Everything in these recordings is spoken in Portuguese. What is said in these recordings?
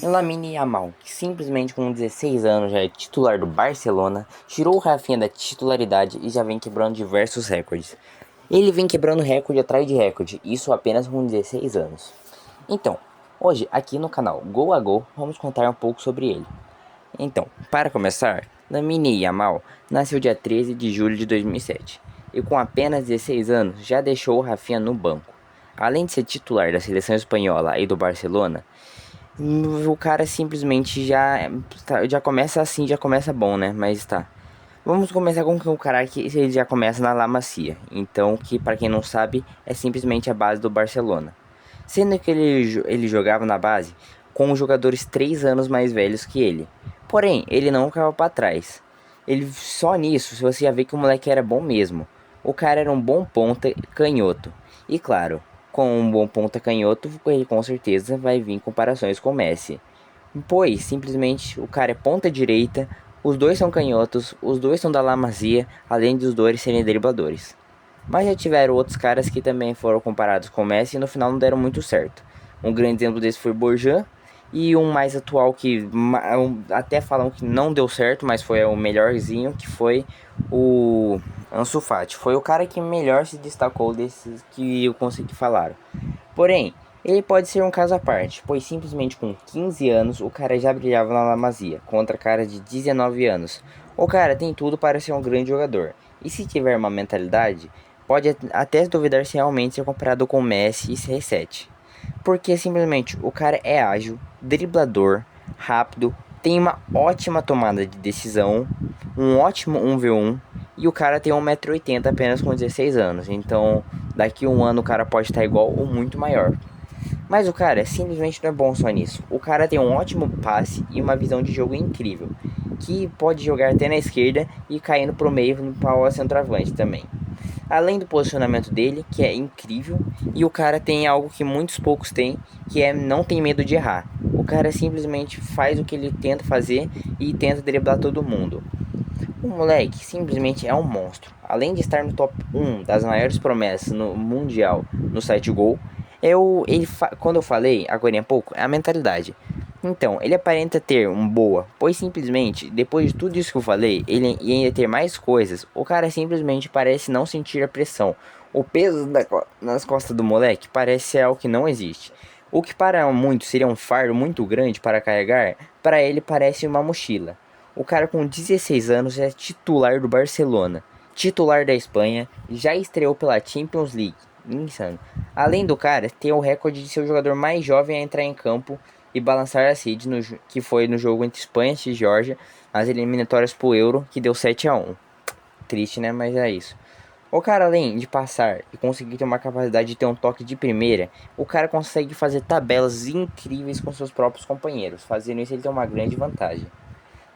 Lamine Yamal, que simplesmente com 16 anos já é titular do Barcelona, tirou o Rafinha da titularidade e já vem quebrando diversos recordes. Ele vem quebrando recorde atrás de recorde, isso apenas com 16 anos. Então, hoje aqui no canal Gol a Gol, vamos contar um pouco sobre ele. Então, para começar, Lamine Yamal nasceu dia 13 de julho de 2007 e com apenas 16 anos já deixou o Rafinha no banco. Além de ser titular da seleção espanhola e do Barcelona, o cara simplesmente já começa assim, já começa bom, né? Mas tá. Vamos começar com o cara que ele já começa na La Masia. Então, que para quem não sabe, é simplesmente a base do Barcelona. Sendo que ele jogava na base com jogadores 3 anos mais velhos que ele. Porém, ele não ficava para trás. Ele só nisso, se você já vê que o moleque era bom mesmo. O cara era um bom ponta canhoto. E claro, com um bom ponta canhoto, ele com certeza vai vir comparações com o Messi. Pois, simplesmente, o cara é ponta direita, os dois são canhotos, os dois são da La Masia, além dos dois serem dribladores. Mas já tiveram outros caras que também foram comparados com o Messi e no final não deram muito certo. Um grande exemplo desse foi o Borjan, e um mais atual que até falam que não deu certo, mas foi o melhorzinho, que foi o Ansu Fati. Foi o cara que melhor se destacou desses que eu consegui falar. Porém, ele pode ser um caso à parte, pois simplesmente com 15 anos o cara já brilhava na La Masia, contra cara de 19 anos. O cara tem tudo para ser um grande jogador, e se tiver uma mentalidade, pode até duvidar se realmente ser comparado com Messi e CR7. Porque simplesmente o cara é ágil, driblador, rápido, tem uma ótima tomada de decisão, um ótimo 1v1 e o cara tem 1,80 m apenas com 16 anos. Então daqui a um ano o cara pode estar igual ou muito maior. Mas o cara simplesmente não é bom só nisso. O cara tem um ótimo passe e uma visão de jogo incrível, que pode jogar até na esquerda e caindo pro meio para o centroavante também. Além do posicionamento dele, que é incrível, e o cara tem algo que muitos poucos têm, que é não tem medo de errar. O cara simplesmente faz o que ele tenta fazer e tenta driblar todo mundo. O moleque simplesmente é um monstro. Além de estar no top 1 das maiores promessas no mundial no site Gol, quando eu falei agora há pouco, é a mentalidade. Então, ele aparenta ter um boa, pois simplesmente, depois de tudo isso que eu falei, ele e ainda ter mais coisas, o cara simplesmente parece não sentir a pressão. O peso nas costas do moleque parece ser algo que não existe. O que para muitos seria um fardo muito grande para carregar, para ele parece uma mochila. O cara com 16 anos é titular do Barcelona, titular da Espanha, já estreou pela Champions League. Insano. Além do cara, tem o recorde de ser o jogador mais jovem a entrar em campo e balançar a Cid, que foi no jogo entre Espanha e Geórgia, nas eliminatórias pro Euro, que deu 7-1. Triste, né? Mas é isso. O cara, além de passar e conseguir ter uma capacidade de ter um toque de primeira, o cara consegue fazer tabelas incríveis com seus próprios companheiros. Fazendo isso, ele tem uma grande vantagem.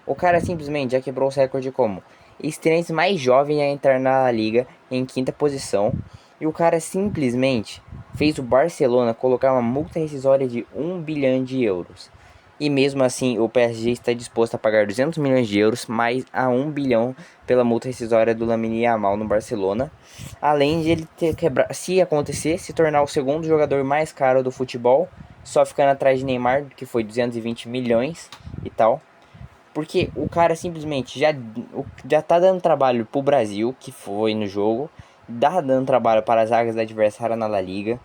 O cara simplesmente já quebrou os recordes como estreante mais jovem a entrar na liga em quinta posição. E o cara simplesmente fez o Barcelona colocar uma multa rescisória de 1 bilhão de euros. E mesmo assim o PSG está disposto a pagar 200 milhões de euros mais a 1 bilhão pela multa rescisória do Lamine Yamal no Barcelona. Além de ele ter quebrado, se acontecer, se tornar o segundo jogador mais caro do futebol, só ficando atrás de Neymar, que foi 220 milhões e tal. Porque o cara simplesmente já tá dando trabalho pro Brasil, que foi no jogo. Tá dando trabalho para as zagas da adversária na La Liga.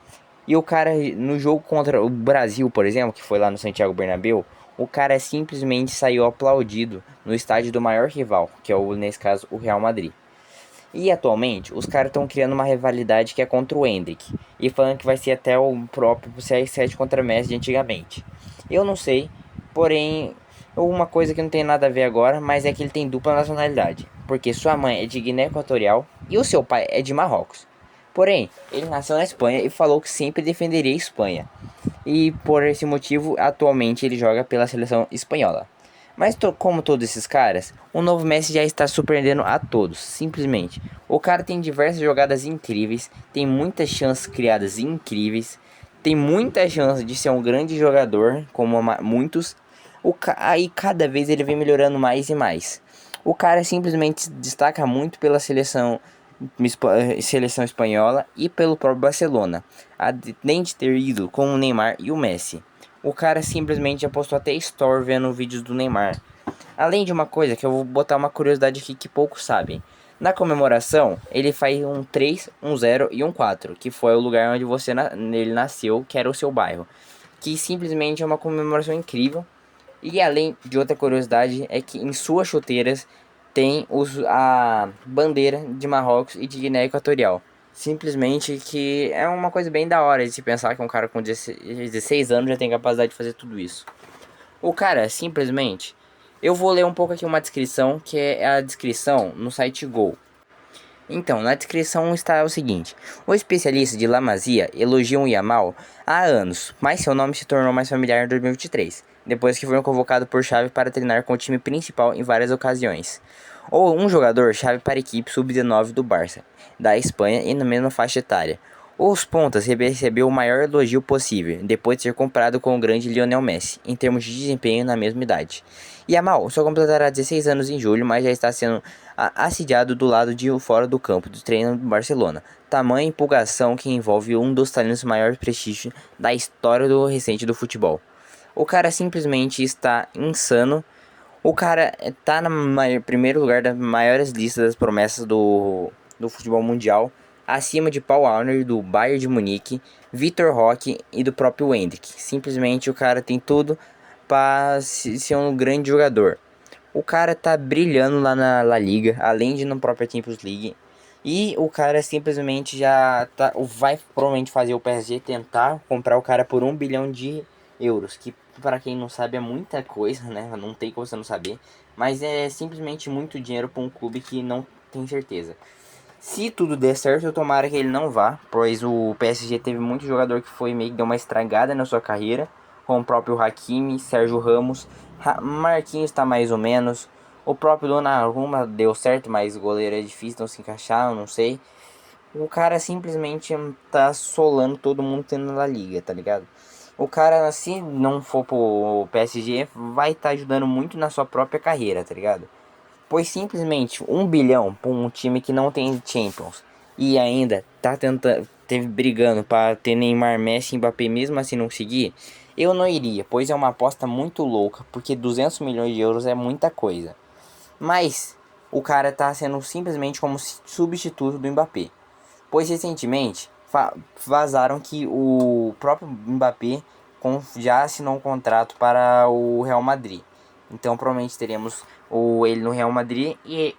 E o cara, no jogo contra o Brasil, por exemplo, que foi lá no Santiago Bernabéu, o cara simplesmente saiu aplaudido no estádio do maior rival, que é nesse caso, o Real Madrid. E atualmente, os caras estão criando uma rivalidade que é contra o Endrick. E falando que vai ser até o próprio CR7 contra Messi de antigamente. Eu não sei, porém, uma coisa que não tem nada a ver agora, mas é que ele tem dupla nacionalidade. Porque sua mãe é de Guiné Equatorial e o seu pai é de Marrocos. Porém, ele nasceu na Espanha e falou que sempre defenderia a Espanha. E por esse motivo, atualmente ele joga pela seleção espanhola. Mas como todos esses caras, o novo Messi já está surpreendendo a todos, simplesmente. O cara tem diversas jogadas incríveis, tem muitas chances criadas incríveis, tem muita chance de ser um grande jogador, como muitos. Aí cada vez ele vem melhorando mais e mais. O cara simplesmente se destaca muito pela seleção espanhola e pelo próprio Barcelona, além de ter ido com o Neymar e o Messi. O cara simplesmente já postou até story vendo vídeos do Neymar. Além de uma coisa que eu vou botar uma curiosidade aqui que poucos sabem. Na comemoração, ele faz um 3, um 0 e um 4, que foi o lugar onde ele nasceu, que era o seu bairro. Que simplesmente é uma comemoração incrível. E além de outra curiosidade, é que em suas chuteiras tem a bandeira de Marrocos e de Guiné Equatorial. Simplesmente que é uma coisa bem da hora de se pensar que um cara com 16 anos já tem capacidade de fazer tudo isso. O cara, simplesmente, eu vou ler um pouco aqui uma descrição, que é a descrição no site Go. Então, na descrição está o seguinte: o especialista de La Masia elogia o Yamal há anos, mas seu nome se tornou mais familiar em 2023, depois que foi convocado por Xavi para treinar com o time principal em várias ocasiões. Ou um jogador chave para a equipe sub-19 do Barça, da Espanha e na mesma faixa etária. Os pontas recebeu o maior elogio possível, depois de ser comparado com o grande Lionel Messi, em termos de desempenho na mesma idade. Yamal só completará 16 anos em julho, mas já está sendo assediado do lado de fora do campo do treino do Barcelona. Tamanha empolgação que envolve um dos talentos maiores prestígio da história do recente do futebol. O cara simplesmente está insano. O cara tá no primeiro lugar das maiores listas das promessas do futebol mundial, acima de Paul Auner, do Bayern de Munique, Vitor Roque e do próprio Hendrick. Simplesmente o cara tem tudo para ser um grande jogador. O cara tá brilhando lá na La Liga, além de na própria Champions League. E o cara simplesmente já vai provavelmente fazer o PSG tentar comprar o cara por 1 bilhão de euros. Que para quem não sabe é muita coisa, né? Não tem como você não saber. Mas é simplesmente muito dinheiro para um clube que não tem certeza. Se tudo der certo, eu tomara que ele não vá, pois o PSG teve muito jogador que foi meio que deu uma estragada na sua carreira, como o próprio Hakimi, Sérgio Ramos, Marquinhos tá mais ou menos, o próprio Donnarumma deu certo, mas o goleiro é difícil não se encaixar, eu não sei. O cara simplesmente tá solando todo mundo tendo na liga, tá ligado? O cara, se não for pro PSG, vai estar ajudando muito na sua própria carreira, tá ligado? Pois simplesmente 1 bilhão para um time que não tem Champions e ainda tá tentando, teve brigando para ter Neymar, Messi e Mbappé mesmo assim não conseguir, eu não iria, pois é uma aposta muito louca, porque 200 milhões de euros é muita coisa. Mas o cara tá sendo simplesmente como substituto do Mbappé. Pois recentemente vazaram que o próprio Mbappé já assinou um contrato para o Real Madrid. Então provavelmente teremos ele no Real Madrid e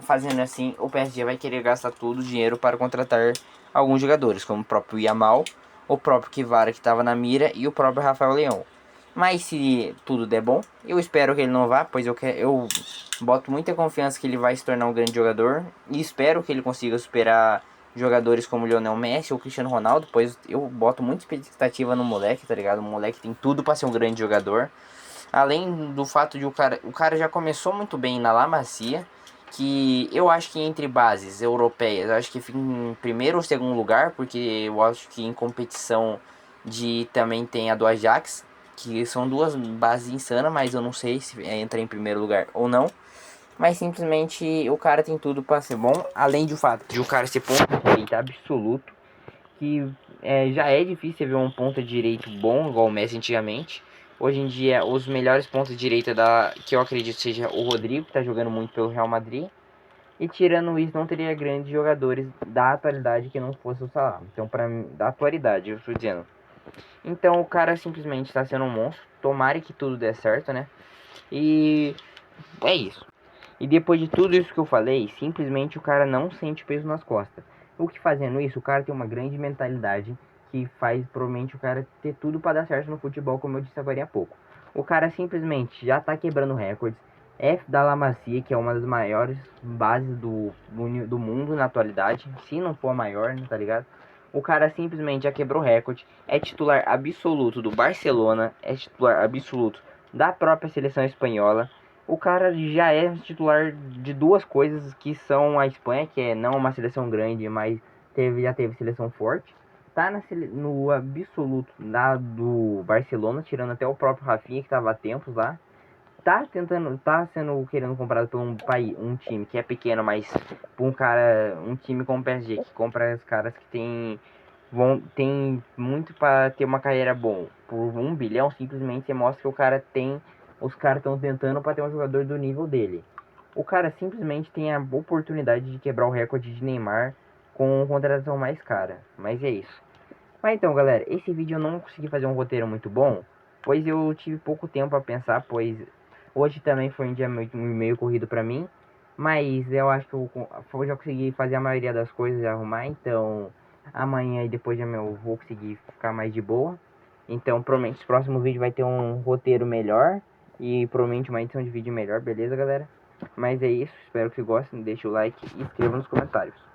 fazendo assim o PSG vai querer gastar todo o dinheiro para contratar alguns jogadores, como o próprio Yamal, o próprio Kvara que estava na mira e o próprio Rafael Leão. Mas se tudo der bom, eu espero que ele não vá, pois eu boto muita confiança que ele vai se tornar um grande jogador e espero que ele consiga superar jogadores como Lionel Messi ou Cristiano Ronaldo, pois eu boto muita expectativa no moleque, tá ligado? O moleque tem tudo para ser um grande jogador. Além do fato de o cara já começou muito bem na La Masia, que eu acho que entre bases europeias, eu acho que fica em primeiro ou segundo lugar, porque eu acho que em competição de também tem a do Ajax, que são duas bases insanas, mas eu não sei se entra em primeiro lugar ou não. Mas simplesmente o cara tem tudo para ser bom, além do fato de o cara ser ponta direita absoluto, que já é difícil ver um ponta direito bom, igual o Messi antigamente. Hoje em dia, os melhores pontos direita que eu acredito seja o Rodrigo, que tá jogando muito pelo Real Madrid. E tirando isso, não teria grandes jogadores da atualidade que não fosse o Salah. Então, para mim, da atualidade, eu estou dizendo. Então, o cara simplesmente está sendo um monstro. Tomara que tudo dê certo, né? E é isso. E depois de tudo isso que eu falei, simplesmente o cara não sente peso nas costas. O que fazendo isso, o cara tem uma grande mentalidade que faz provavelmente o cara ter tudo para dar certo no futebol, como eu disse agora há pouco. O cara simplesmente já tá quebrando recordes. É da La Masia, que é uma das maiores bases do mundo na atualidade. Se não for a maior, tá ligado? O cara simplesmente já quebrou recorde. É titular absoluto do Barcelona. É titular absoluto da própria seleção espanhola. O cara já é titular de duas coisas que são a Espanha, que é não uma seleção grande, mas já teve seleção forte. Tá no absoluto do Barcelona, tirando até o próprio Rafinha, que tava há tempos lá. Tá sendo querendo comprado por um país, um time que é pequeno, mas por um time como o PSG, que compra os caras que tem muito para ter uma carreira por 1 bilhão, simplesmente você mostra que o cara tem... Os caras estão tentando para ter um jogador do nível dele. O cara simplesmente tem a oportunidade de quebrar o recorde de Neymar com contratação mais cara. Mas é isso. Mas então, galera, esse vídeo eu não consegui fazer um roteiro muito bom, pois eu tive pouco tempo para pensar, pois hoje também foi um dia meio corrido para mim, mas eu acho que eu já consegui fazer a maioria das coisas e arrumar, então amanhã e depois de amanhã eu vou conseguir ficar mais de boa. Então, provavelmente o próximo vídeo vai ter um roteiro melhor e provavelmente uma edição de vídeo melhor, beleza, galera? Mas é isso, espero que gostem, deixe o like e inscreva nos comentários.